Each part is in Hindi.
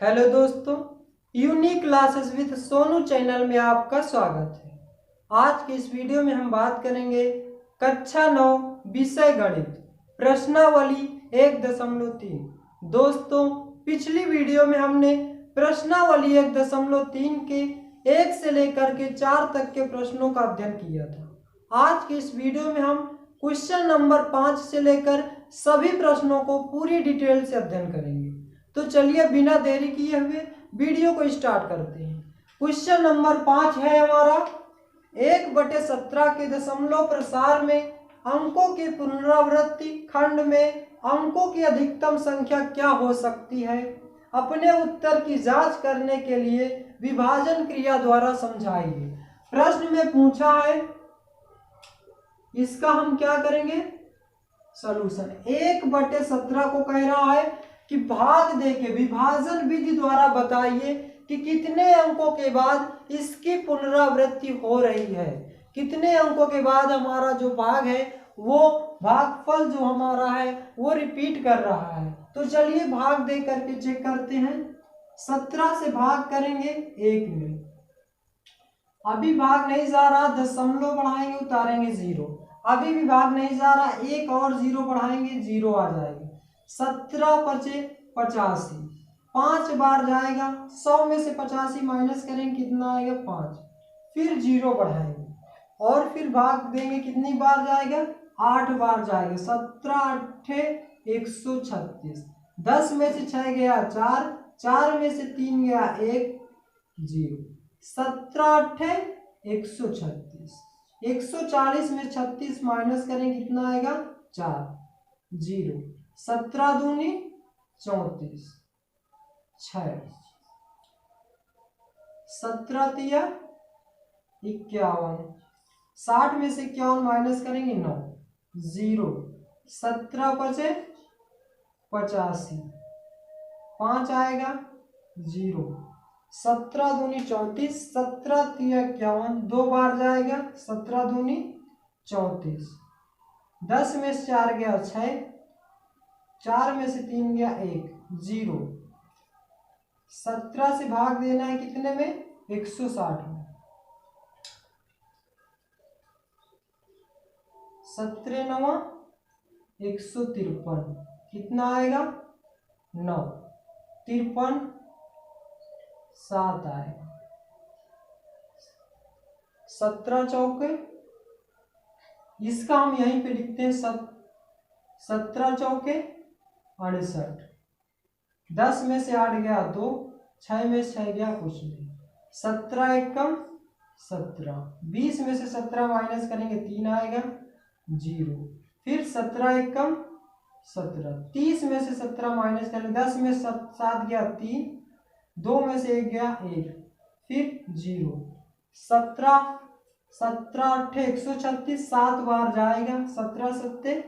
हेलो दोस्तों, unique classes with Sonu channel में आपका स्वागत है। आज के इस वीडियो में हम बात करेंगे कक्षा 9 विषय गणित प्रश्नावली 1.3। दोस्तों, पिछली वीडियो में हमने प्रश्नावली 1.3 के 1 से लेकर के 4 तक के प्रश्नों का अध्ययन किया था। आज के इस वीडियो में हम क्वेश्चन नंबर 5 से लेकर सभी प्रश्नों को पूरी डिटेल से अध्ययन करेंगे। तो चलिए बिना देरी किए हुए वीडियो को स्टार्ट करते हैं। क्वेश्चन नंबर 5 है हमारा 1/17 के दशमलव प्रसार में अंकों की पुनरावृत्ति खंड में अंकों की अधिकतम संख्या क्या हो सकती है। अपने उत्तर की जांच करने के लिए विभाजन क्रिया द्वारा समझाइए। प्रश्न में पूछा है, इसका हम क्या करेंगे, सॉल्यूशन। 1/17 को कह रहा है कि भाग देके विभाजन विधि द्वारा बताइए कि कितने अंकों के बाद इसकी पुनरावृत्ति हो रही है। कितने अंकों के बाद हमारा जो भाग है वो भागफल जो हमारा है वो रिपीट कर रहा है। तो चलिए भाग दे करके चेक करते हैं। 17 से भाग करेंगे 1 में, अभी भाग नहीं जा रहा, दशमलव बढ़ाएंगे उतारेंगे 0। अभी भी भाग नहीं जा रहा, 1 और 0 बढ़ाएंगे 0 आ जाएगा। 17×5 85, 5 बार जाएगा। 100 में से 85 माइनस करेंगे कितना आएगा 5, फिर 0 बढ़ाएंगे और फिर भाग देंगे, कितनी बार जाएगा 8 बार जाएगा। 17×8 136, 10 में से 6 गया 4, 4 में से 3 गया 1, 0। 17×8 136, 140 में 36 माइनस करें कितना आएगा 4, 0। 17×2 34, 6, 17×3 51, 60 में से 51 माइनस करेंगे 9, 0। 17×5 85, 5 आएगा 0। 17×2 34, 17×3 51, 2 बार जाएगा। 17×2 34, 10 में से 4 गया 6, 4 में से 3 गया 1, 0। 17 से भाग देना है कितने में 160 में। 17×9 153, कितना आएगा 9, 53 7 आएगा। 17×4, इसका हम यहीं पे लिखते हैं 17×4 68, 10 में से 8 गया 2, 6 में से 6 गया कुछ नहीं। 17×1 17, 20 में से 17 माइनस करेंगे 3 आएगा 0। फिर 17×1 17, 30 में से 17 माइनस करेंगे, 10 में 7 गया 3, 2 में से 1 गया 1, फिर 0। 17×8 136, 7 बार जाएगा। 17×7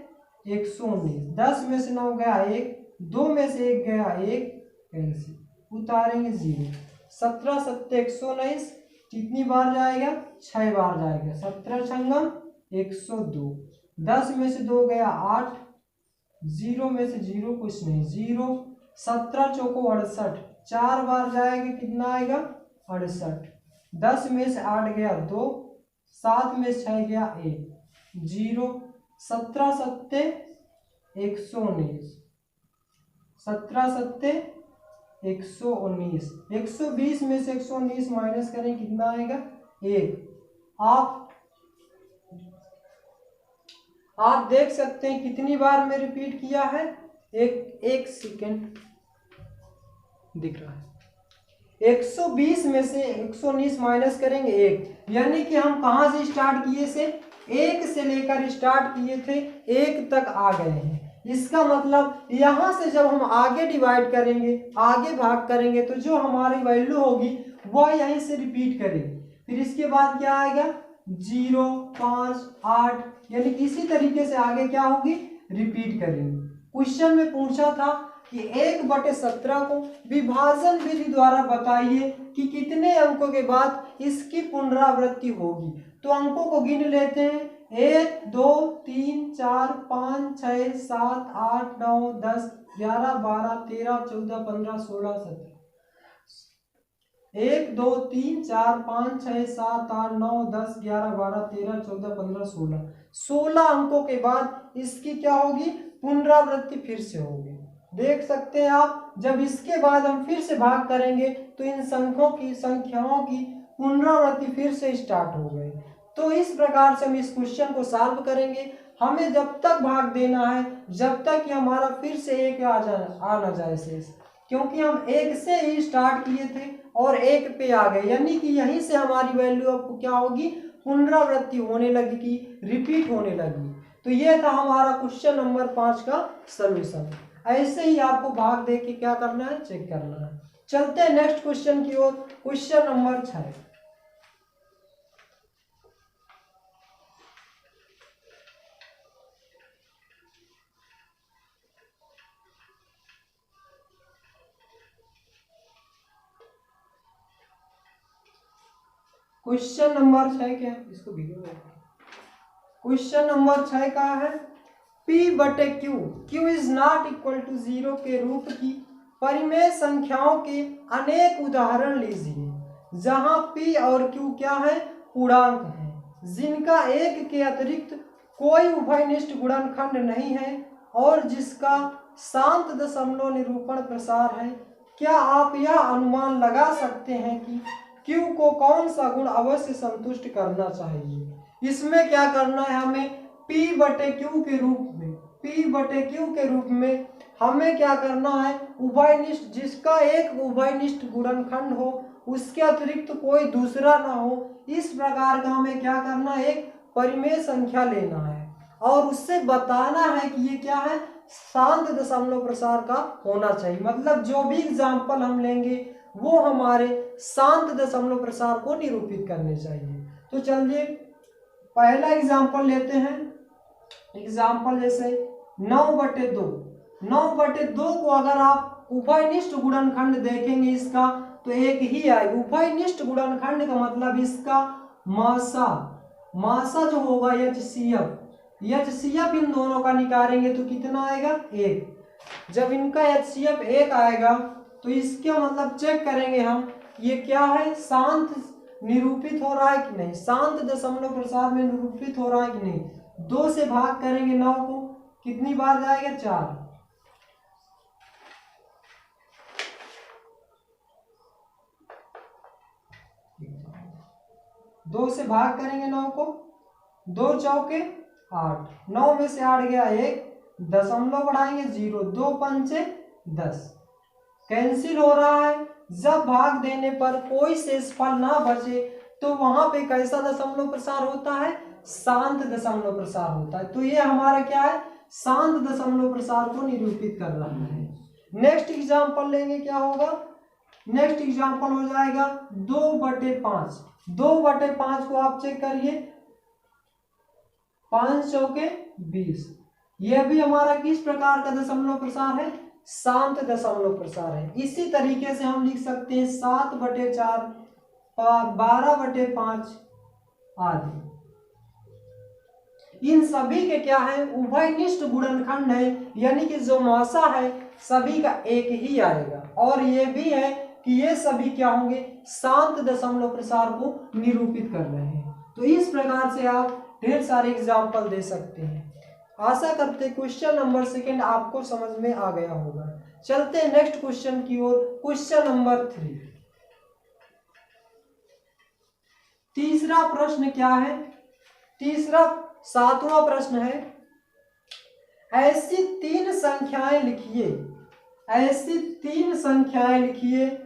119, 10 में से 9 गया 1, 2 में से 1 गया 1, कैंसिल, उतारेंगे 0। 17×7 119, कितनी बार जाएगा 6 बार जाएगा। 17×6 102, 10 में से 2 गया 8, 0 में से 0 कुछ नहीं 0। 17×4 68, 4 बार जाएगा, कितना आएगा 68, 10 में से 8 गया 2, 7 में से 6 गया 1, 0। 17×7 119, 17×7 119, 120 में से 119 माइनस करें कितना आएगा 1। आप देख सकते हैं कितनी बार में रिपीट किया है, एक सेकेंड दिख रहा है। 120 में से 119 माइनस करेंगे 1, यानी कि हम कहां से स्टार्ट किए से 1 से लेकर स्टार्ट किए थे 1 तक आ गए हैं। इसका मतलब यहां से जब हम आगे डिवाइड करेंगे, आगे भाग करेंगे, तो जो हमारी वैल्यू होगी वह यहीं से रिपीट करेगी। फिर इसके बाद क्या आएगा 0 5 8, यानी कि इसी तरीके से आगे क्या होगी रिपीट करेंगे। क्वेश्चन में पूछा था कि 1/17 को विभाजन विधि द्वारा बताइए कि कितने अंकों के बाद इसकी पुनरावृत्ति होगी। तो अंकों को गिन लेते हैं, 1 2 3 4 5 6 7 8 9 10 11 12 13 14 15 16 17। 1 2 3 4 5 6 7 8 9 10 11 12 13 14 15 16 16 अंकों के बाद इसकी क्या होगी, पुनरावृत्ति फिर से होगी। देख सकते हैं आप, जब इसके बाद हम फिर से भाग करेंगे तो इन संख्याओं की पुनरावृत्ति फिर से स्टार्ट हो गई। तो इस प्रकार से हम इस क्वेश्चन को सॉल्व करेंगे। हमें जब तक भाग देना है जब तक कि हमारा फिर से एक आ ना जाए शेष, क्योंकि हम एक से ही स्टार्ट किए थे और एक पे आ गए, यानी कि यहीं से हमारी वैल्यू अब क्या होगी, पुनरावृत्ति होने लगेगी, रिपीट होने लगी। तो ये था हमारा क्वेश्चन नंबर 5 का सलूशन। ऐसे ही आपको भाग दे के क्या करना है, चेक करना है। चलते हैं नेक्स्ट क्वेश्चन की ओर, क्वेश्चन नंबर 6। क्वेश्चन नंबर 6 क्या है, इसको वीडियो क्वेश्चन नंबर 6 का है, P/Q Q is not equal to 0 के रूप की परिमेय संख्याओं के अनेक उदाहरण लीजिए जहां P और Q क्या है, पूर्णांक है, जिनका एक के अतिरिक्त कोई उभयनिष्ठ गुणनखंड नहीं है और जिसका शांत दशमलव निरूपण प्रसार है। क्या आप यह अनुमान लगा सकते हैं कि Q को कौन सा गुण अवश्य संतुष्ट करना चाहिए। इसमें क्या करना है, हमें P/Q के रूप में हमें क्या करना है, उभयनिष्ठ, जिसका एक उभयनिष्ठ गुणनखंड हो उसके अतिरिक्त कोई दूसरा ना हो, इस प्रकार का हमें क्या करना है, एक परिमेय संख्या लेना है और उससे बताना है कि ये क्या है, शांत दशमलव प्रसार का होना चाहिए। मतलब जो भी एग्जाम्पल हम लेंगे वो हमारे शांत दशमलव प्रसार को निरूपित करने चाहिए। तो चलिए पहला एग्जाम्पल लेते हैं। एग्जाम्पल जैसे 9/2 9/2 को अगर आप उभयनिष्ठ गुणनखंड देखेंगे इसका तो एक ही आएगा। उभयनिष्ठ गुणनखंड का मतलब इसका मासा जो होगा HCF इन दोनों का निकालेंगे तो कितना आएगा, 1। जब इनका HCF 1 आएगा तो इसका मतलब चेक करेंगे हम, ये क्या है, शांत निरूपित हो रहा है कि नहीं, शांत दशमलव प्रसार में निरूपित हो रहा है कि नहीं। 2 से भाग करेंगे 9 को, कितनी बार जाएगा, 4। दो से भाग करेंगे 9 को, 2 चौके 8, 9 में से 8 गया 1, दशमलव बढ़ाएंगे 0, 2 पंचे 10, कैंसिल हो रहा है। जब भाग देने पर कोई शेषफल ना बचे तो वहां पे कैसा दशमलव प्रसार होता है, शांत दशमलव प्रसार होता है। तो ये हमारा क्या है, शांत दशमलव प्रसार को निरूपित कर रहा है। नेक्स्ट एग्जांपल लेंगे, क्या होगा, नेक्स्ट एग्जांपल हो जाएगा 2/5। 2/5 को आप चेक करिए, 5 चौके 20। यह भी हमारा किस प्रकार का दशमलव प्रसार है, शांत दशमलव प्रसार है। इसी तरीके से हम लिख सकते हैं 7/4, 12/5 आदि। इन सभी के क्या है, उभयनिष्ठ गुणनखंड है, यानी कि जो मासा है सभी का एक ही आएगा। और ये भी है कि ये सभी क्या होंगे, शांत दशमलव प्रसार को निरूपित कर रहे हैं। तो इस प्रकार से आप ढेर सारे एग्जाम्पल दे सकते हैं। आशा करते क्वेश्चन नंबर 2 आपको समझ में आ गया होगा। चलते हैं नेक्स्ट क्वेश्चन की ओर, क्वेश्चन नंबर 3। तीसरा प्रश्न क्या है, 7वां प्रश्न है, ऐसी 3 संख्याएं लिखिए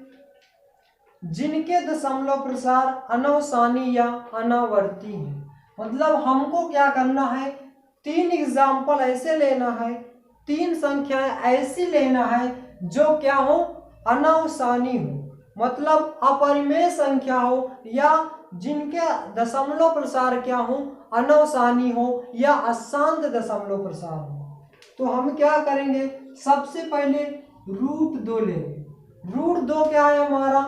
जिनके दशमलव प्रसार अनवसानी या अनावर्ती है। मतलब हमको क्या करना है, 3 एग्जाम्पल ऐसे लेना है, 3 संख्याएं ऐसी लेना है जो क्या हो, अनवसानी हो, मतलब अपरिमेय संख्या हो या जिनके दशमलव प्रसार क्या हो, अनवसानी हो या अशांत दशमलव प्रसार हो। तो हम क्या करेंगे, सबसे पहले √2 लेंगे। √2 क्या है, हमारा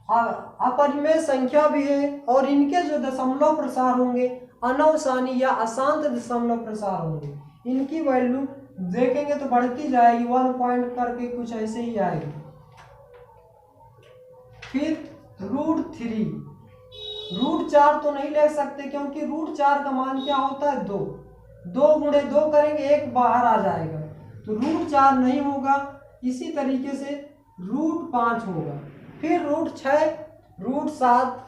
अपरिमेय संख्या भी है और इनके जो दशमलव प्रसार होंगे अनवसानी या अशांत दशमलव प्रसार होंगे। इनकी वैल्यू देखेंगे तो बढ़ती जाएगी, 1 पॉइंट करके कुछ ऐसे ही आएगी। फिर √3। √4 तो नहीं ले सकते क्योंकि √4 का मान क्या होता है 2। 2 गुणे 2 करेंगे 1 बाहर आ जाएगा, तो √4 नहीं होगा। इसी तरीके से √5 होगा, फिर √6, √7।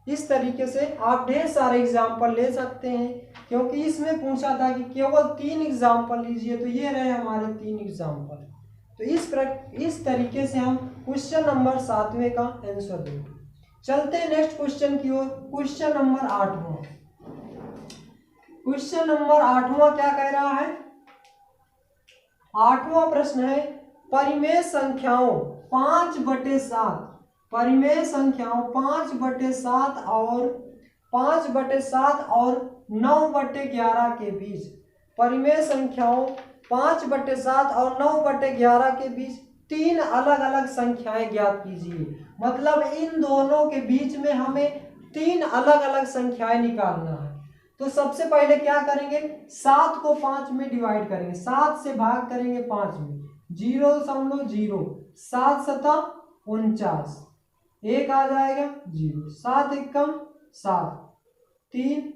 इस तरीके से आप ढेर सारे एग्जाम्पल ले सकते हैं, क्योंकि इसमें पूछा था कि केवल 3 एग्जाम्पल लीजिए, तो ये रहे हमारे 3 एग्जाम्पल। तो इस तरीके से हम क्वेश्चन नंबर 7वें का आंसर देंगे। चलते हैं नेक्स्ट क्वेश्चन की ओर। क्वेश्चन नंबर 8वां। क्वेश्चन नंबर 8वां क्या कह रहा है? 8वां प्रश्न है, परिमेय संख्याओं 5/7, परिमेय संख्याओं 5/7 और 5/7 और 9/11 के बीच, परिमेय संख्याओं 5/7 और 9/11 के बीच 3 अलग अलग संख्याएं ज्ञात कीजिए। मतलब इन दोनों के बीच में हमें 3 अलग अलग संख्याएं निकालना है। तो सबसे पहले क्या करेंगे, 7 को 5 में डिवाइड करेंगे, 7 से भाग करेंगे 5 में, 0.0, 7 सता 49, 1 आ जाएगा 0, 7 एकम 7, 3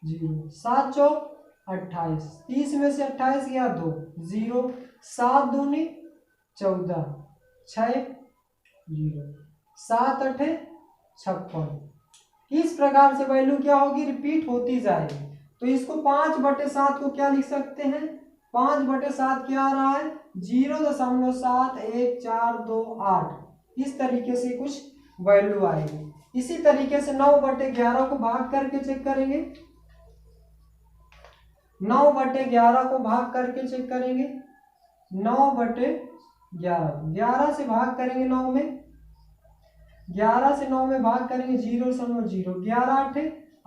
0, 7 चौक 28, 30 में से 28 गया 2, 0, 7 दूनी 14, 6 0, 7 8 56। इस प्रकार से वैल्यू क्या होगी, रिपीट होती जाएगी। तो इसको 5/7 को क्या लिख सकते हैं, 5/7 क्या आ रहा है 0.7148। इस तरीके से कुछ वैल्यू आएगी। इसी तरीके से 9/11 को भाग करके चेक करेंगे, 9/11 को भाग करके चेक करेंगे, 9/11, 11 से भाग करेंगे 9 में, 11 से 9 में भाग करेंगे 0.0, 11 8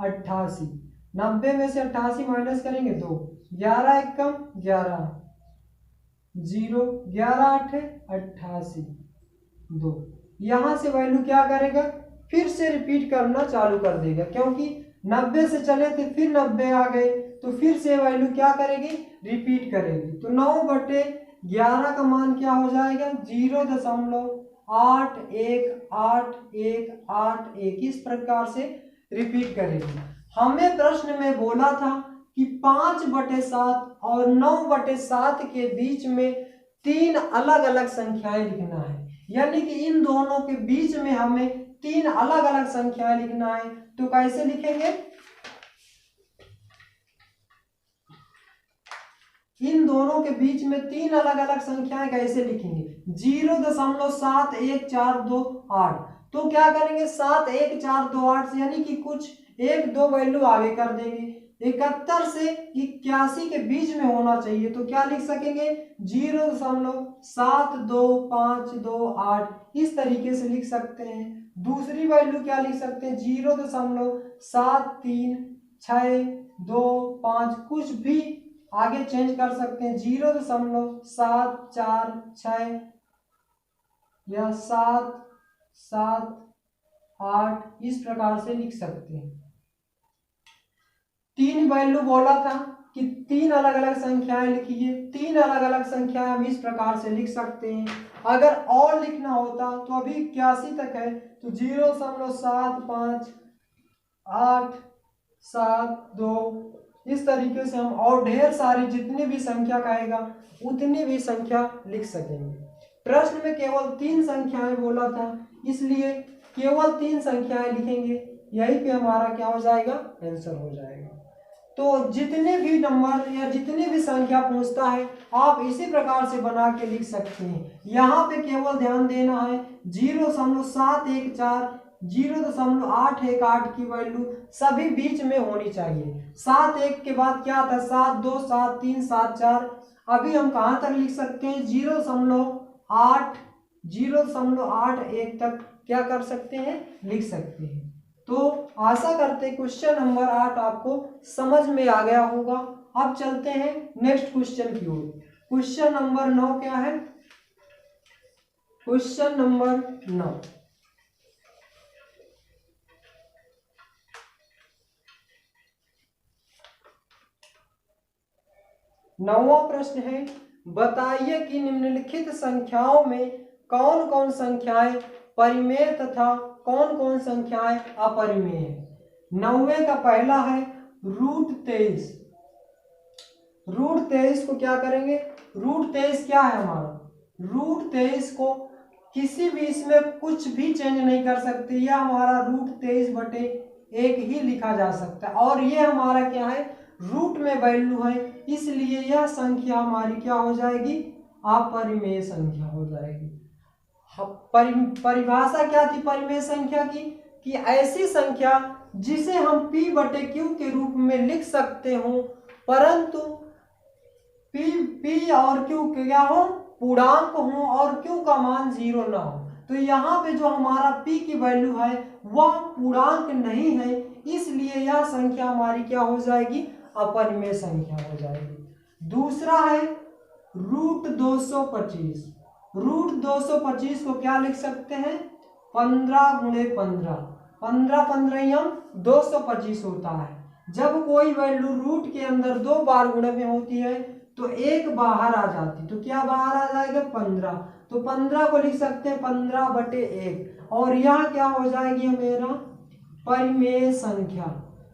88, 90 में से 88 माइनस करेंगे 2, 11 एकम 11, 0, 11 8 88 2। यहां से वैल्यू क्या करेगा, फिर से रिपीट करना चालू कर देगा, क्योंकि 90 से चले थे फिर 90 आ गए, तो फिर से वैल्यू क्या करेगी, रिपीट करेगी। तो 9/11 का मान क्या हो जाएगा 0.818181, इस प्रकार से रिपीट करेगी। हमें प्रश्न में बोला था कि 5/7 और 9/7 के बीच में 3 अलग अलग संख्याएं लिखना है, यानी कि इन दोनों के बीच में हमें 3 अलग अलग संख्याएं लिखना है। तो कैसे लिखेंगे, इन दोनों के बीच में 3 अलग अलग संख्याएं कैसे लिखेंगे, 0.71428। तो क्या करेंगे 71428 से, यानी कि कुछ 1-2 वैल्यू आगे कर देंगे, 71 से 81 के बीच में होना चाहिए। तो क्या लिख सकेंगे 0.72528, इस तरीके से लिख सकते हैं। दूसरी वैल्यू क्या लिख सकते हैं 0.736225, कुछ भी आगे चेंज कर सकते हैं, 0.746 या 778, इस प्रकार से लिख सकते हैं। 3 वैल्यू बोला था कि 3 अलग अलग संख्याएं लिखिए, 3 अलग अलग संख्याएं हम इस प्रकार से लिख सकते हैं। अगर और लिखना होता तो अभी 81 तक है, तो 0.75872, इस तरीके से हम और ढेर सारी जितनी भी संख्या कहेगा उतनी भी संख्या लिख सकेंगे। प्रश्न में केवल 3 संख्याएं बोला था, इसलिए केवल 3 संख्याएं लिखेंगे, यही पे हमारा क्या हो जाएगा, आंसर हो जाएगा। तो जितने भी नंबर या जितनी भी संख्या पूछता है आप इसी प्रकार से बना के लिख सकते हैं। यहाँ पे केवल ध्यान देना है 0.714 0.818 की वैल्यू सभी बीच में होनी चाहिए। 7 के बाद क्या था 7 2 7 3 7 4, अभी हम कहाँ तक लिख सकते हैं 0.81 तक क्या कर सकते हैं, लिख सकते हैं। तो आशा करते हैं क्वेश्चन नंबर 8 आपको समझ में आ गया होगा। अब चलते हैं नेक्स्ट क्वेश्चन की ओर। क्वेश्चन नंबर 9 क्या है, क्वेश्चन नंबर 9, नौवां प्रश्न है, बताइए कि निम्नलिखित संख्याओं में कौन कौन संख्याएं परिमेय तथा कौन कौन संख्याएं अपरिमेय है। 9वें का पहला है √23। √23 को क्या करेंगे, √23 क्या है हमारा, √23 को किसी भी इसमें कुछ भी चेंज नहीं कर सकते, यह हमारा √23/1 ही लिखा जा सकता है। और ये हमारा क्या है, रूट में वैल्यू है, इसलिए यह संख्या हमारी क्या हो जाएगी, अपरिमेय संख्या हो जाएगी। परिभाषा क्या थी परिमेय संख्या की, कि ऐसी संख्या जिसे हम p/q के रूप में लिख सकते हो, परंतु p और q क्या हो, पूर्णांक हो और q का मान 0 ना हो। तो यहाँ पे जो हमारा p की वैल्यू है वह पूर्णांक नहीं है, इसलिए यह संख्या हमारी क्या हो जाएगी, अपरिमेय संख्या हो जाएगी। दूसरा है √225। √225 को क्या लिख सकते हैं, 15 × 15, 15 15 225 होता है। जब कोई वैल्यू रूट के अंदर 2 बार गुणे में होती है तो एक बाहर आ जाती, तो क्या बाहर आ जाएगा, 15। तो 15 को लिख सकते हैं 15/1, और यह क्या हो जाएगी मेरा परिमेय संख्या,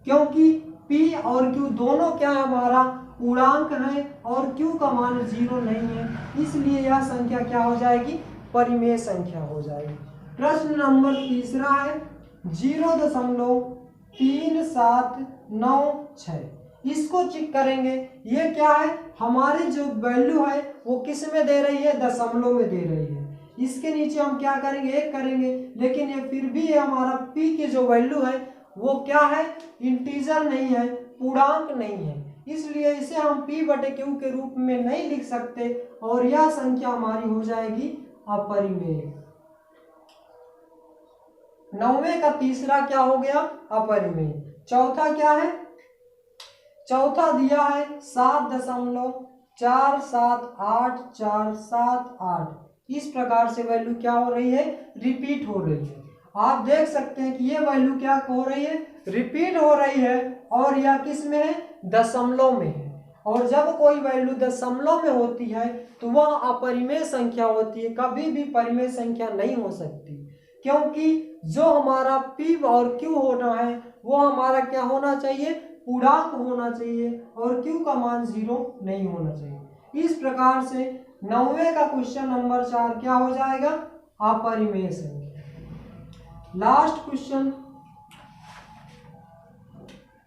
क्योंकि p और q दोनों क्या है, हमारा पूर्णांक है और q का मान 0 नहीं है, इसलिए यह संख्या क्या हो जाएगी, परिमेय संख्या हो जाएगी। प्रश्न नंबर तीसरा है 0.3796। इसको चेक करेंगे, ये क्या है, हमारी जो वैल्यू है वो किस में दे रही है, दशमलव में दे रही है। इसके नीचे हम क्या करेंगे, 1 करेंगे, लेकिन ये फिर भी ये हमारा p की जो वैल्यू है वो क्या है, इंटीजर नहीं है, पूर्णांक नहीं है, इसलिए इसे हम p/q के रूप में नहीं लिख सकते और यह संख्या हमारी हो जाएगी अपरिमेय। 9वें का तीसरा क्या हो गया, अपरिमेय। चौथा क्या है, चौथा दिया है 7.478478। इस प्रकार से वैल्यू क्या हो रही है, रिपीट हो रही है। आप देख सकते हैं कि ये वैल्यू क्या हो रही है, रिपीट हो रही है, और यह किस में है, दशमलव में है। और जब कोई वैल्यू दशमलव में होती है तो वह अपरिमेय संख्या होती है, कभी भी परिमेय संख्या नहीं हो सकती, क्योंकि जो हमारा p और q होना है वो हमारा क्या होना चाहिए, पूर्णांक होना चाहिए, और q का मान 0 नहीं होना चाहिए। इस प्रकार से 9वें का क्वेश्चन नंबर 4 क्या हो जाएगा, अपरिमेय संख्या। लास्ट क्वेश्चन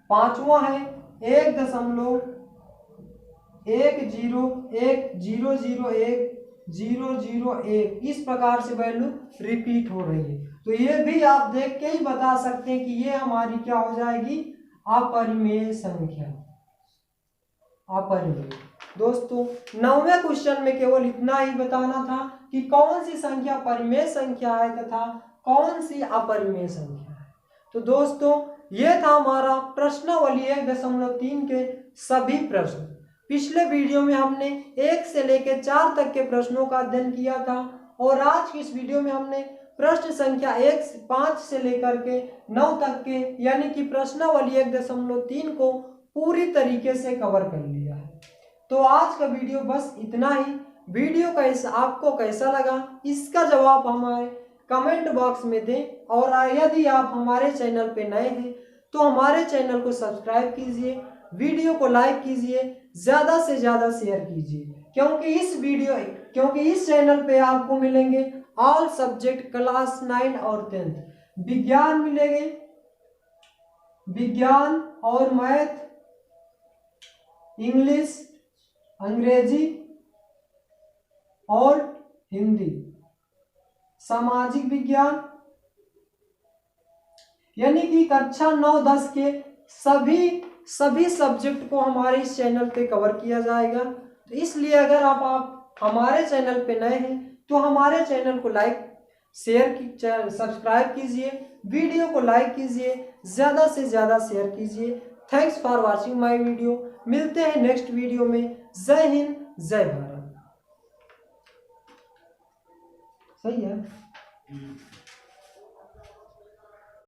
5वां है 1.1010010001। इस प्रकार से वैल्यू रिपीट हो रही है, तो ये भी आप देख के ही बता सकते हैं कि ये हमारी क्या हो जाएगी, अपरिमेय संख्या, अपरिमेय। दोस्तों 9वें क्वेश्चन में केवल इतना ही बताना था कि कौन सी संख्या परिमेय संख्या है तथा कौन सी अपरिमेय संख्या है। तो दोस्तों ये था हमारा प्रश्नावली 1.3 के सभी प्रश्न। पिछले वीडियो में हमने 1 से लेकर 4 तक के प्रश्नों का अध्ययन किया था, और आज की इस वीडियो में हमने प्रश्न संख्या 5 से लेकर के 9 तक के यानी कि प्रश्नावली 1.3 को पूरी तरीके से कवर कर लिया है। तो आज का वीडियो बस इतना ही। वीडियो आपको कैसा लगा इसका जवाब हमारे कमेंट बॉक्स में दें, और यदि आप हमारे चैनल पे नए हैं तो हमारे चैनल को सब्सक्राइब कीजिए, वीडियो को लाइक कीजिए, ज़्यादा से ज़्यादा शेयर कीजिए, क्योंकि इस चैनल पे आपको मिलेंगे ऑल सब्जेक्ट क्लास 9 और 10, विज्ञान मिलेंगे, विज्ञान और मैथ, इंग्लिश, अंग्रेजी और हिंदी, सामाजिक विज्ञान, यानी कि कक्षा 9-10 के सभी सब्जेक्ट को हमारे इस चैनल पे कवर किया जाएगा। तो इसलिए अगर आप हमारे चैनल पे नए हैं तो हमारे चैनल को सब्सक्राइब कीजिए, वीडियो को लाइक कीजिए, ज़्यादा से ज़्यादा शेयर कीजिए। Thanks for watching my video. मिलते हैं नेक्स्ट वीडियो में। जय हिंद, जय भारत। सही है।